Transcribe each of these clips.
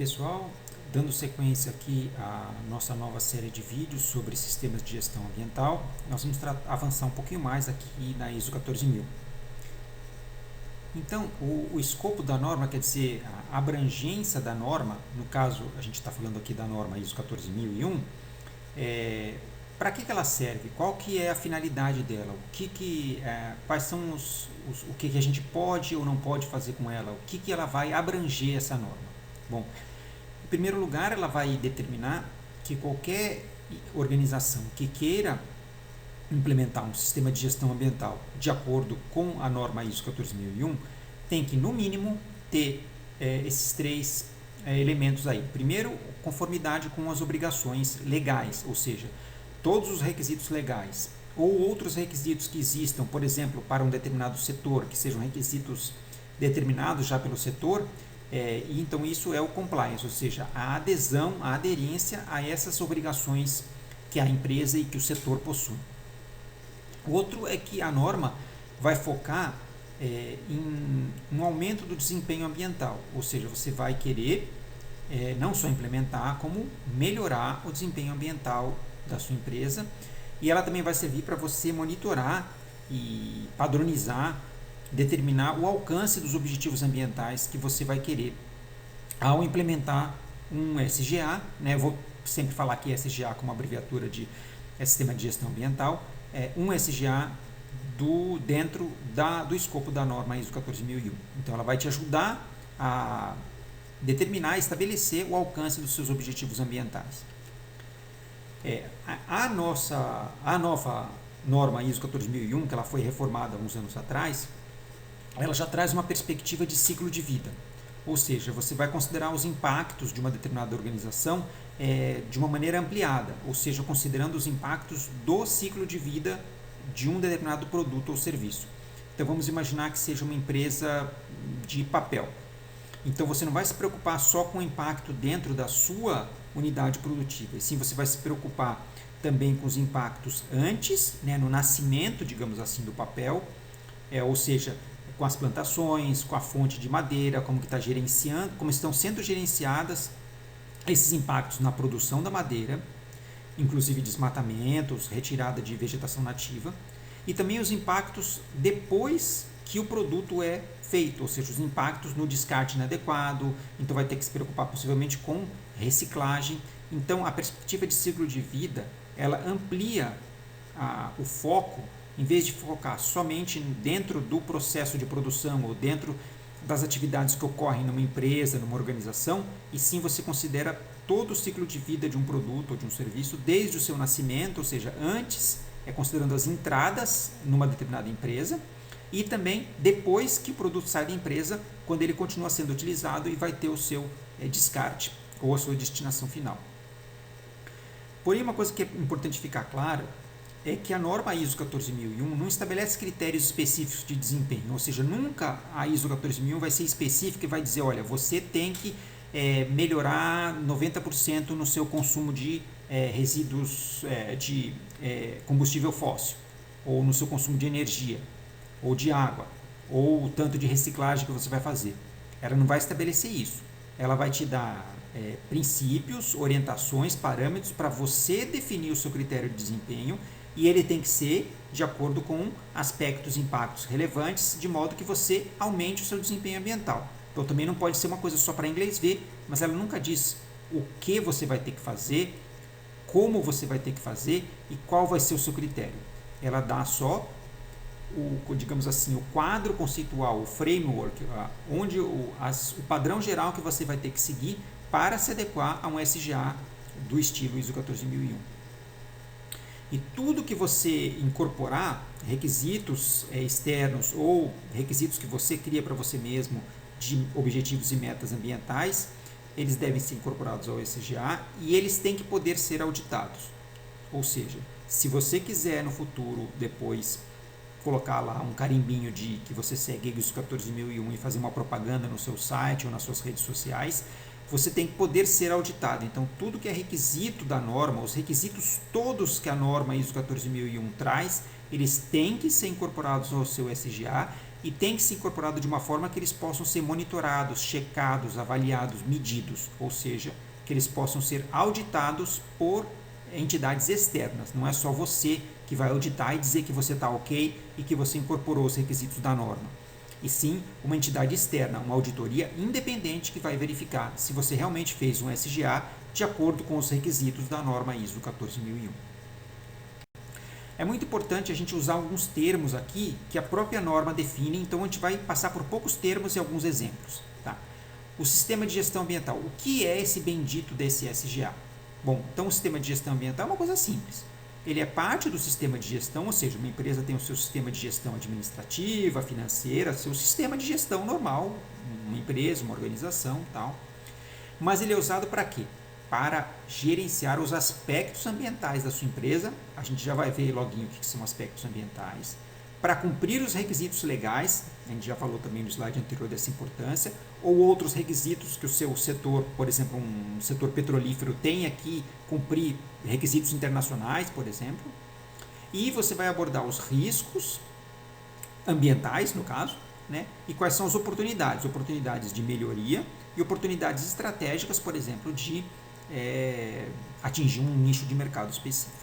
Pessoal, dando sequência aqui à nossa nova série de vídeos sobre sistemas de gestão ambiental, nós vamos avançar um pouquinho mais aqui na ISO 14000. Então, o escopo da norma, quer dizer, a abrangência da norma, no caso, a gente está falando aqui da norma ISO 14001, para que ela serve? Qual que é a finalidade dela? Quais são o que a gente pode ou não pode fazer com ela? O que ela vai abranger essa norma? Bom, em primeiro lugar, ela vai determinar que qualquer organização que queira implementar um sistema de gestão ambiental de acordo com a norma ISO 14001 tem que, no mínimo, ter esses três elementos aí. Primeiro, conformidade com as obrigações legais, ou seja, todos os requisitos legais ou outros requisitos que existam, por exemplo, para um determinado setor, que sejam requisitos determinados já pelo setor, e então isso é o compliance, ou seja, a adesão, a aderência a essas obrigações que a empresa e que o setor possui. Outro é que a norma vai focar em um aumento do desempenho ambiental, ou seja, você vai querer não só implementar, como melhorar o desempenho ambiental da sua empresa, e ela também vai servir para você monitorar e padronizar, determinar o alcance dos objetivos ambientais que você vai querer ao implementar um SGA, né? Eu vou sempre falar aqui SGA como abreviatura de Sistema de Gestão Ambiental, um SGA dentro do escopo da norma ISO 14001. Então ela vai te ajudar a determinar, estabelecer o alcance dos seus objetivos ambientais. A nova norma ISO 14001, que ela foi reformada há uns anos atrás, ela já traz uma perspectiva de ciclo de vida. Ou seja, você vai considerar os impactos de uma determinada organização de uma maneira ampliada, ou seja, considerando os impactos do ciclo de vida de um determinado produto ou serviço. Então vamos imaginar que seja uma empresa de papel. Então você não vai se preocupar só com o impacto dentro da sua unidade produtiva, e sim você vai se preocupar também com os impactos antes, né, no nascimento, digamos assim, do papel, ou seja, com as plantações, com a fonte de madeira, como estão sendo gerenciadas esses impactos na produção da madeira, inclusive desmatamentos, retirada de vegetação nativa, e também os impactos depois que o produto é feito, ou seja, os impactos no descarte inadequado, então vai ter que se preocupar possivelmente com reciclagem. Então a perspectiva de ciclo de vida, ela amplia o foco, em vez de focar somente dentro do processo de produção ou dentro das atividades que ocorrem numa empresa, numa organização, e sim você considera todo o ciclo de vida de um produto ou de um serviço desde o seu nascimento, ou seja, antes, considerando as entradas numa determinada empresa, e também depois que o produto sai da empresa, quando ele continua sendo utilizado e vai ter o seu descarte ou a sua destinação final. Porém, uma coisa que é importante ficar clara é que a norma ISO 14001 não estabelece critérios específicos de desempenho, ou seja, nunca a ISO 14001 vai ser específica e vai dizer, olha, você tem que melhorar 90% no seu consumo de resíduos de combustível fóssil, ou no seu consumo de energia, ou de água, ou o tanto de reciclagem que você vai fazer. Ela não vai estabelecer isso. Ela vai te dar princípios, orientações, parâmetros para você definir o seu critério de desempenho, e ele tem que ser de acordo com aspectos, impactos relevantes, de modo que você aumente o seu desempenho ambiental. Então também não pode ser uma coisa só para inglês ver, mas ela nunca diz o que você vai ter que fazer, como você vai ter que fazer e qual vai ser o seu critério. Ela dá só digamos assim, o quadro conceitual, o framework, o padrão geral que você vai ter que seguir para se adequar a um SGA do estilo ISO 14001. E tudo que você incorporar, requisitos externos ou requisitos que você cria para você mesmo de objetivos e metas ambientais, eles devem ser incorporados ao SGA e eles têm que poder ser auditados. Ou seja, se você quiser no futuro depois colocar lá um carimbinho de que você segue ISO 14001 e fazer uma propaganda no seu site ou nas suas redes sociais, você tem que poder ser auditado. Então, tudo que é requisito da norma, os requisitos todos que a norma ISO 14001 traz, eles têm que ser incorporados ao seu SGA e tem que ser incorporado de uma forma que eles possam ser monitorados, checados, avaliados, medidos, ou seja, que eles possam ser auditados por entidades externas. Não é só você que vai auditar e dizer que você está ok e que você incorporou os requisitos da norma. E sim uma entidade externa, uma auditoria independente que vai verificar se você realmente fez um SGA de acordo com os requisitos da norma ISO 14001. É muito importante a gente usar alguns termos aqui que a própria norma define, então a gente vai passar por poucos termos e alguns exemplos. Tá? O sistema de gestão ambiental. O que é esse bendito desse SGA? Bom, então o sistema de gestão ambiental é uma coisa simples. Ele é parte do sistema de gestão, ou seja, uma empresa tem o seu sistema de gestão administrativa, financeira, seu sistema de gestão normal, uma empresa, uma organização, tal. Mas ele é usado para quê? Para gerenciar os aspectos ambientais da sua empresa. A gente já vai ver loguinho o que são aspectos ambientais. Para cumprir os requisitos legais, a gente já falou também no slide anterior dessa importância, ou outros requisitos que o seu setor, por exemplo, um setor petrolífero tenha que cumprir requisitos internacionais, por exemplo. E você vai abordar os riscos ambientais, no caso, né? E quais são as oportunidades? Oportunidades de melhoria e oportunidades estratégicas, por exemplo, de atingir um nicho de mercado específico.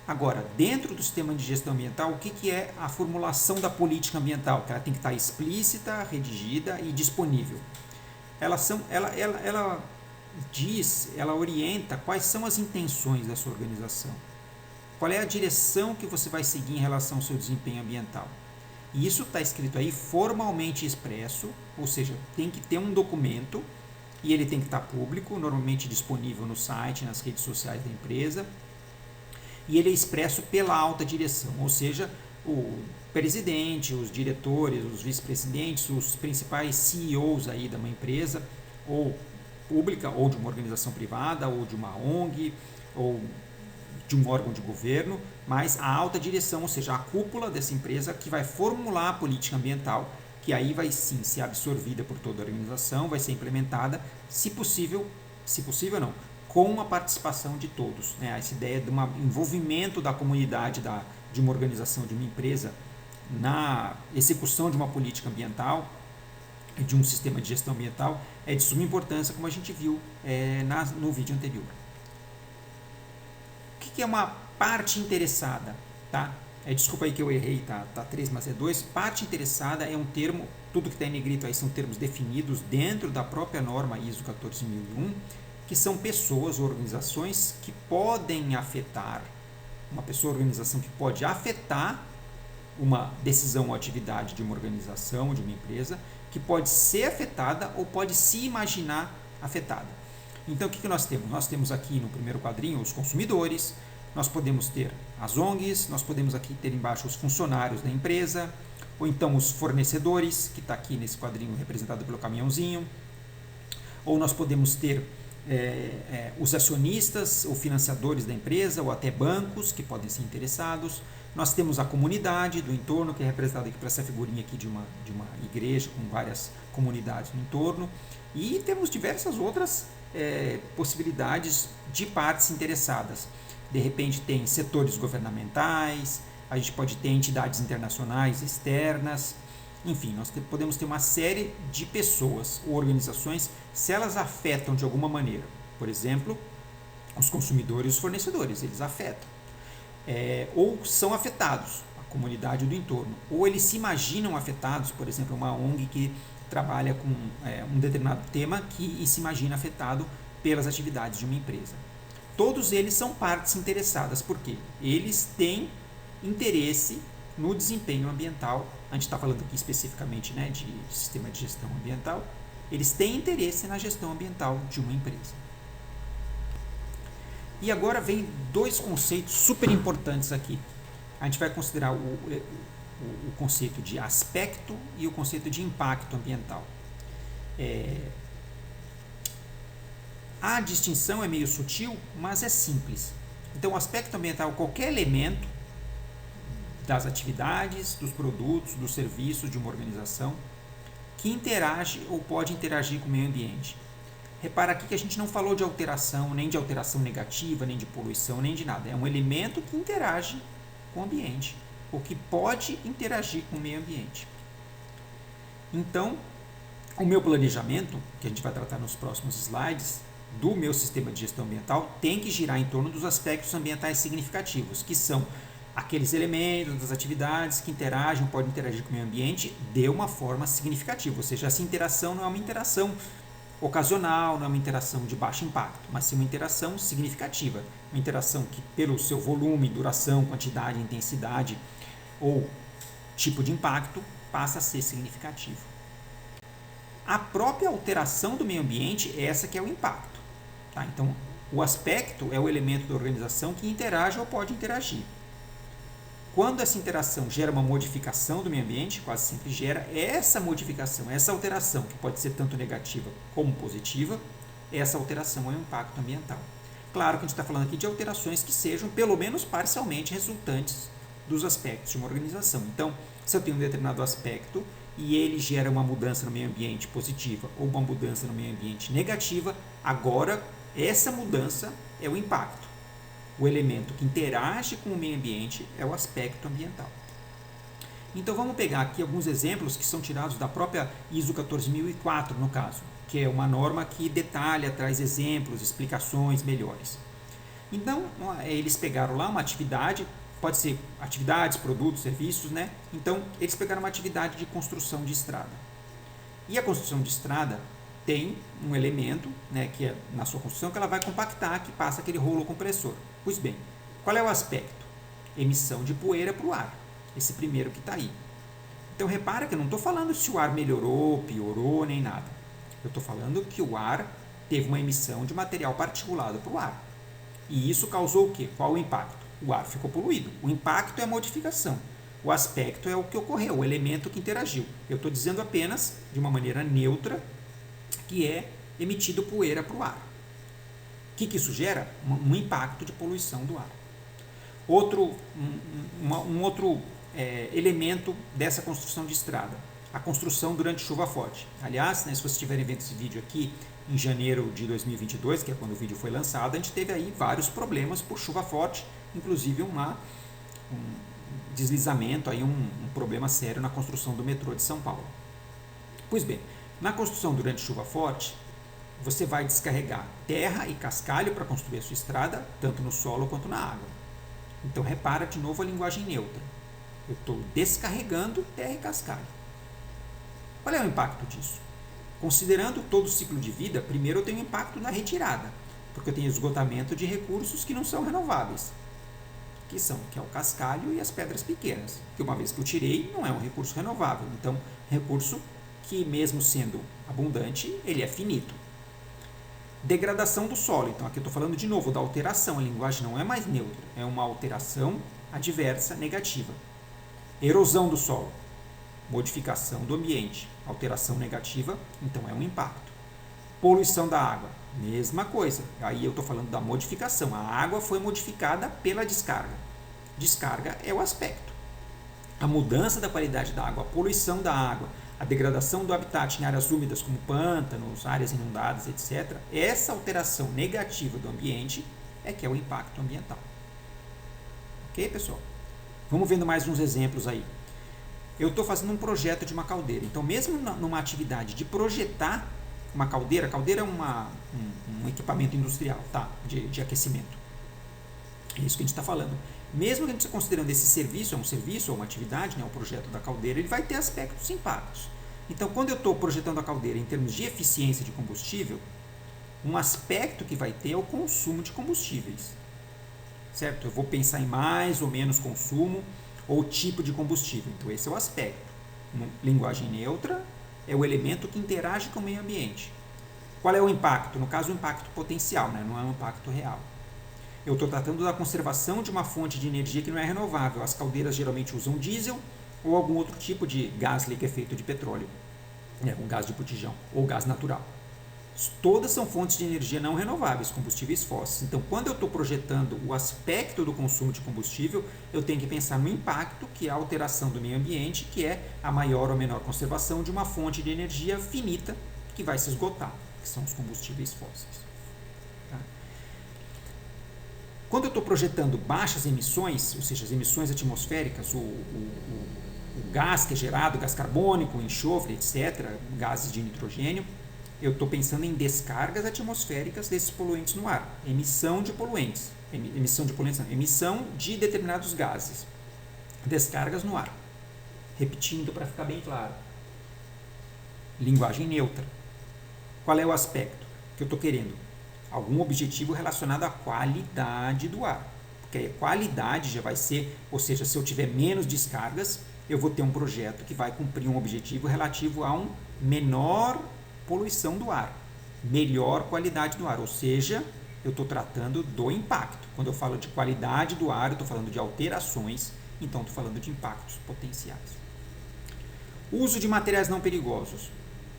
Agora, dentro do sistema de gestão ambiental, o que é a formulação da política ambiental? Que ela tem que estar explícita, redigida e disponível. Ela orienta quais são as intenções da sua organização. Qual é a direção que você vai seguir em relação ao seu desempenho ambiental. E isso está escrito aí formalmente expresso, ou seja, tem que ter um documento e ele tem que estar público, normalmente disponível no site, nas redes sociais da empresa. E ele é expresso pela alta direção, ou seja, o presidente, os diretores, os vice-presidentes, os principais CEOs aí de uma empresa, ou pública, ou de uma organização privada, ou de uma ONG, ou de um órgão de governo, mas a alta direção, ou seja, a cúpula dessa empresa que vai formular a política ambiental, que aí vai sim ser absorvida por toda a organização, vai ser implementada, se possível não, com a participação de todos. Né? Essa ideia de um envolvimento da comunidade, de uma organização, de uma empresa, na execução de uma política ambiental, de um sistema de gestão ambiental, é de suma importância, como a gente viu no vídeo anterior. O que é uma parte interessada? Tá? Desculpa aí que eu errei, tá 3, mas é 2. Parte interessada é um termo, tudo que está em negrito aí são termos definidos dentro da própria norma ISO 14001, que são pessoas ou organizações que podem afetar, uma pessoa ou organização que pode afetar uma decisão ou atividade de uma organização, de uma empresa, que pode ser afetada ou pode se imaginar afetada. Então, o que nós temos? Nós temos aqui no primeiro quadrinho os consumidores, nós podemos ter as ONGs, nós podemos aqui ter embaixo os funcionários da empresa, ou então os fornecedores, que está aqui nesse quadrinho representado pelo caminhãozinho, ou nós podemos ter os acionistas ou financiadores da empresa, ou até bancos que podem ser interessados. Nós temos a comunidade do entorno, que é representada aqui por essa figurinha aqui de uma igreja com várias comunidades no entorno. E temos diversas outras possibilidades de partes interessadas. De repente tem setores governamentais, a gente pode ter entidades internacionais externas, enfim, nós podemos ter uma série de pessoas ou organizações, se elas afetam de alguma maneira. Por exemplo, os consumidores e os fornecedores, eles afetam. Ou são afetados, a comunidade do entorno. Ou eles se imaginam afetados, por exemplo, uma ONG que trabalha com um determinado tema e se imagina afetado pelas atividades de uma empresa. Todos eles são partes interessadas, porque eles têm interesse no desempenho ambiental. A gente está falando aqui especificamente, né, de sistema de gestão ambiental. Eles têm interesse na gestão ambiental de uma empresa. E agora vem 2 conceitos super importantes aqui. A gente vai considerar o conceito de aspecto e o conceito de impacto ambiental. A distinção é meio sutil, mas é simples. Então, o aspecto ambiental é qualquer elemento das atividades, dos produtos, dos serviços de uma organização que interage ou pode interagir com o meio ambiente. Repara aqui que a gente não falou de alteração, nem de alteração negativa, nem de poluição, nem de nada. É um elemento que interage com o ambiente. ou que pode interagir com o meio ambiente. Então, o meu planejamento, que a gente vai tratar nos próximos slides, do meu sistema de gestão ambiental, tem que girar em torno dos aspectos ambientais significativos, que são aqueles elementos das atividades que interagem, podem interagir com o meio ambiente de uma forma significativa, ou seja, essa interação não é uma interação ocasional, não é uma interação de baixo impacto, mas sim uma interação significativa, uma interação que pelo seu volume, duração, quantidade, intensidade ou tipo de impacto passa a ser significativo. A própria alteração do meio ambiente é essa que é o impacto. Tá? Então, o aspecto é o elemento da organização que interage ou pode interagir. Quando essa interação gera uma modificação do meio ambiente, quase sempre gera essa modificação, essa alteração, que pode ser tanto negativa como positiva, essa alteração é um impacto ambiental. Claro que a gente está falando aqui de alterações que sejam, pelo menos parcialmente, resultantes dos aspectos de uma organização. Então, se eu tenho um determinado aspecto e ele gera uma mudança no meio ambiente positiva ou uma mudança no meio ambiente negativa, agora essa mudança é o impacto. O elemento que interage com o meio ambiente é o aspecto ambiental. Então vamos pegar aqui alguns exemplos que são tirados da própria ISO 14004, no caso, que é uma norma que detalha, traz exemplos, explicações melhores. Então, eles pegaram lá uma atividade, pode ser atividades, produtos, serviços, né? Então, eles pegaram uma atividade de construção de estrada. E a construção de estrada tem um elemento, né, que é na sua construção, que ela vai compactar, que passa aquele rolo compressor. Pois bem, qual é o aspecto? Emissão de poeira para o ar. Esse primeiro que está aí. Então, repara que eu não estou falando se o ar melhorou, piorou, nem nada. Eu estou falando que o ar teve uma emissão de material particulado para o ar. E isso causou o quê? Qual o impacto? O ar ficou poluído. O impacto é a modificação. O aspecto é o que ocorreu, o elemento que interagiu. Eu estou dizendo apenas, de uma maneira neutra, que é emitido poeira para o ar. O que isso gera? Um impacto de poluição do ar. Outro elemento dessa construção de estrada, a construção durante chuva forte. Aliás, né, se vocês estiverem vendo esse vídeo aqui em janeiro de 2022, que é quando o vídeo foi lançado, a gente teve aí vários problemas por chuva forte, inclusive um deslizamento, aí um problema sério na construção do metrô de São Paulo. Pois bem, na construção durante chuva forte, você vai descarregar terra e cascalho para construir a sua estrada, tanto no solo quanto na água. Então, repara de novo a linguagem neutra. Eu estou descarregando terra e cascalho. Qual é o impacto disso? Considerando todo o ciclo de vida, primeiro eu tenho impacto na retirada, porque eu tenho esgotamento de recursos que não são renováveis, que é o cascalho e as pedras pequenas, que uma vez que eu tirei, não é um recurso renovável. Então, recurso que mesmo sendo abundante, ele é finito. Degradação do solo. Então, aqui eu estou falando de novo da alteração. A linguagem não é mais neutra. É uma alteração adversa, negativa. Erosão do solo. Modificação do ambiente. Alteração negativa, então é um impacto. Poluição da água. Mesma coisa. Aí eu estou falando da modificação. A água foi modificada pela descarga. Descarga é o aspecto. A mudança da qualidade da água, a poluição da água, a degradação do habitat em áreas úmidas como pântanos, áreas inundadas, etc. Essa alteração negativa do ambiente é que é o impacto ambiental. Ok, pessoal? Vamos vendo mais uns exemplos aí. Eu estou fazendo um projeto de uma caldeira. Então, mesmo numa atividade de projetar uma caldeira, caldeira é um equipamento industrial, tá? de aquecimento. É isso que a gente está falando. Mesmo que a gente esteja considerando esse serviço, é um serviço ou uma atividade, né, o projeto da caldeira, ele vai ter aspectos e impactos. Então, quando eu estou projetando a caldeira em termos de eficiência de combustível, um aspecto que vai ter é o consumo de combustíveis. Certo? Eu vou pensar em mais ou menos consumo ou tipo de combustível. Então, esse é o aspecto. Linguagem neutra é o elemento que interage com o meio ambiente. Qual é o impacto? No caso, o impacto potencial, né? Não é um impacto real. Eu estou tratando da conservação de uma fonte de energia que não é renovável. As caldeiras geralmente usam diesel ou algum outro tipo de gás liquefeito de petróleo, né, o gás de botijão ou gás natural. Todas são fontes de energia não renováveis, combustíveis fósseis. Então, quando eu estou projetando o aspecto do consumo de combustível, eu tenho que pensar no impacto, que é a alteração do meio ambiente, que é a maior ou menor conservação de uma fonte de energia finita que vai se esgotar, que são os combustíveis fósseis. Tá? Quando eu estou projetando baixas emissões, ou seja, as emissões atmosféricas, o gás que é gerado, gás carbônico, enxofre, etc., gases de nitrogênio, eu estou pensando em descargas atmosféricas desses poluentes no ar, emissão de poluentes, emissão de determinados gases, descargas no ar. Repetindo para ficar bem claro. Linguagem neutra. Qual é o aspecto que eu estou querendo? Algum objetivo relacionado à qualidade do ar. Porque a qualidade já vai ser, ou seja, se eu tiver menos descargas, eu vou ter um projeto que vai cumprir um objetivo relativo a um menor poluição do ar, melhor qualidade do ar, ou seja, eu estou tratando do impacto. Quando eu falo de qualidade do ar, eu estou falando de alterações, então estou falando de impactos potenciais. Uso de materiais não perigosos.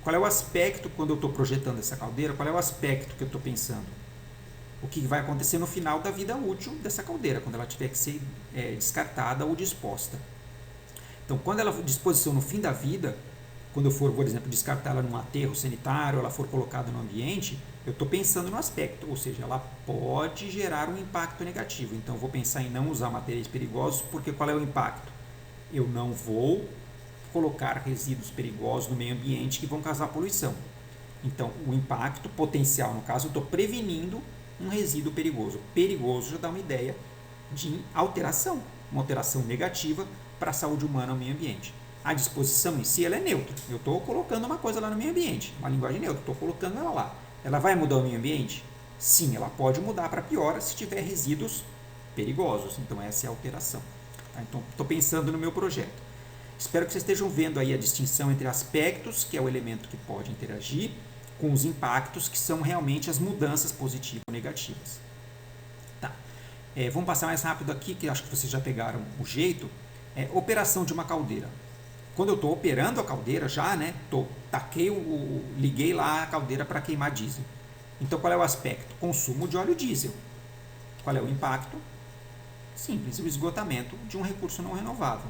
Qual é o aspecto, quando eu estou projetando essa caldeira, qual é o aspecto que eu estou pensando? O que vai acontecer no final da vida útil dessa caldeira, quando ela tiver que ser descartada ou disposta. Então, quando ela for disposição no fim da vida, quando eu for, por exemplo, descartá-la num aterro sanitário, ela for colocada no ambiente, eu estou pensando no aspecto, ou seja, ela pode gerar um impacto negativo. Então, eu vou pensar em não usar materiais perigosos, porque qual é o impacto? Eu não vou colocar resíduos perigosos no meio ambiente que vão causar poluição. Então, o impacto potencial, no caso, eu estou prevenindo um resíduo perigoso. Perigoso já dá uma ideia de alteração, uma alteração negativa para a saúde humana no meio ambiente. A disposição em si ela é neutra. Eu estou colocando uma coisa lá no meio ambiente, uma linguagem neutra, estou colocando ela lá. Ela vai mudar o meio ambiente? Sim, ela pode mudar para pior se tiver resíduos perigosos. Então, essa é a alteração. Tá? Então, estou pensando no meu projeto. Espero que vocês estejam vendo aí a distinção entre aspectos, que é o elemento que pode interagir, com os impactos, que são realmente as mudanças positivas ou negativas. Tá. Vamos passar mais rápido aqui, que acho que vocês já pegaram o jeito. Operação de uma caldeira. Quando eu estou operando a caldeira já, né, liguei lá a caldeira para queimar diesel. Então, qual é o aspecto? Consumo de óleo diesel. Qual é o impacto? Simples, o esgotamento de um recurso não renovável.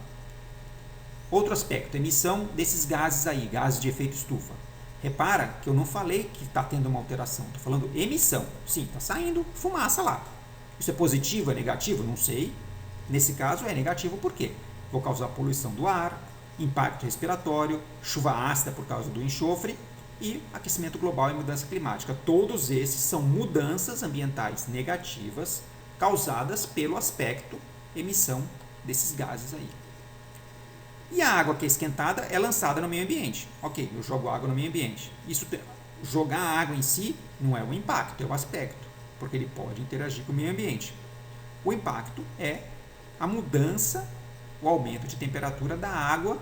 Outro aspecto, emissão desses gases aí, gases de efeito estufa. Repara que eu não falei que está tendo uma alteração, estou falando emissão. Sim, está saindo fumaça lá. Isso é positivo, é negativo? Não sei. Nesse caso é negativo por quê? Vou causar poluição do ar, impacto respiratório, chuva ácida por causa do enxofre e aquecimento global e mudança climática. Todos esses são mudanças ambientais negativas causadas pelo aspecto emissão desses gases aí. E a água que é esquentada é lançada no meio ambiente. Ok, eu jogo água no meio ambiente. Jogar a água em si não é o impacto, é o aspecto, porque ele pode interagir com o meio ambiente. O impacto é a mudança, o aumento de temperatura da água,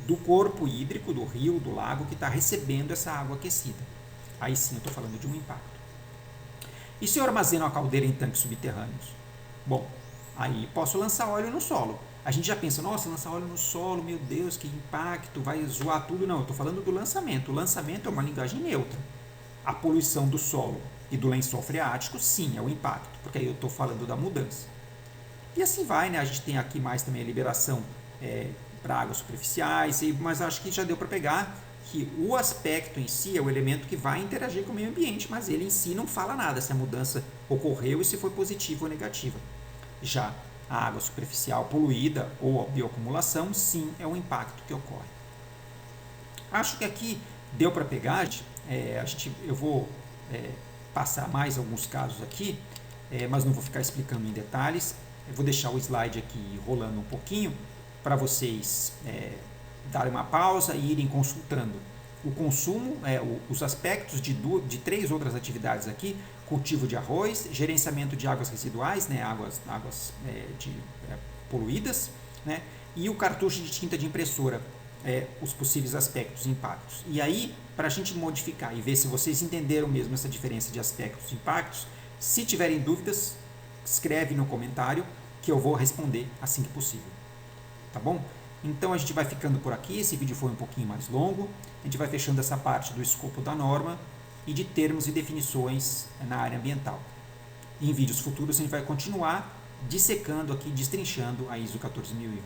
do corpo hídrico, do rio, do lago, que está recebendo essa água aquecida. Aí sim eu estou falando de um impacto. E se eu armazeno a caldeira em tanques subterrâneos? Bom, aí posso lançar óleo no solo. A gente já pensa, nossa, lançar óleo no solo, meu Deus, que impacto, vai zoar tudo. Não, eu estou falando do lançamento. O lançamento é uma linguagem neutra. A poluição do solo e do lençol freático, sim, é o impacto, porque aí eu estou falando da mudança. E assim vai, né? A gente tem aqui mais também a liberação para águas superficiais, mas acho que já deu para pegar que o aspecto em si é o elemento que vai interagir com o meio ambiente, mas ele em si não fala nada se a mudança ocorreu e se foi positiva ou negativa. Já a água superficial poluída ou a bioacumulação, sim, é o impacto que ocorre. Acho que aqui deu para pegar, eu vou passar mais alguns casos aqui, mas não vou ficar explicando em detalhes. Eu vou deixar o slide aqui rolando um pouquinho para vocês darem uma pausa e irem consultando o consumo, os aspectos de 3 outras atividades aqui: cultivo de arroz, gerenciamento de águas residuais, né, águas poluídas, né, e o cartucho de tinta de impressora, os possíveis aspectos e impactos. E aí, para a gente modificar e ver se vocês entenderam mesmo essa diferença de aspectos e impactos, se tiverem dúvidas, escreve no comentário que eu vou responder assim que possível. Tá bom? Então a gente vai ficando por aqui, esse vídeo foi um pouquinho mais longo, a gente vai fechando essa parte do escopo da norma e de termos e definições na área ambiental. Em vídeos futuros a gente vai continuar dissecando aqui, destrinchando a ISO 14001.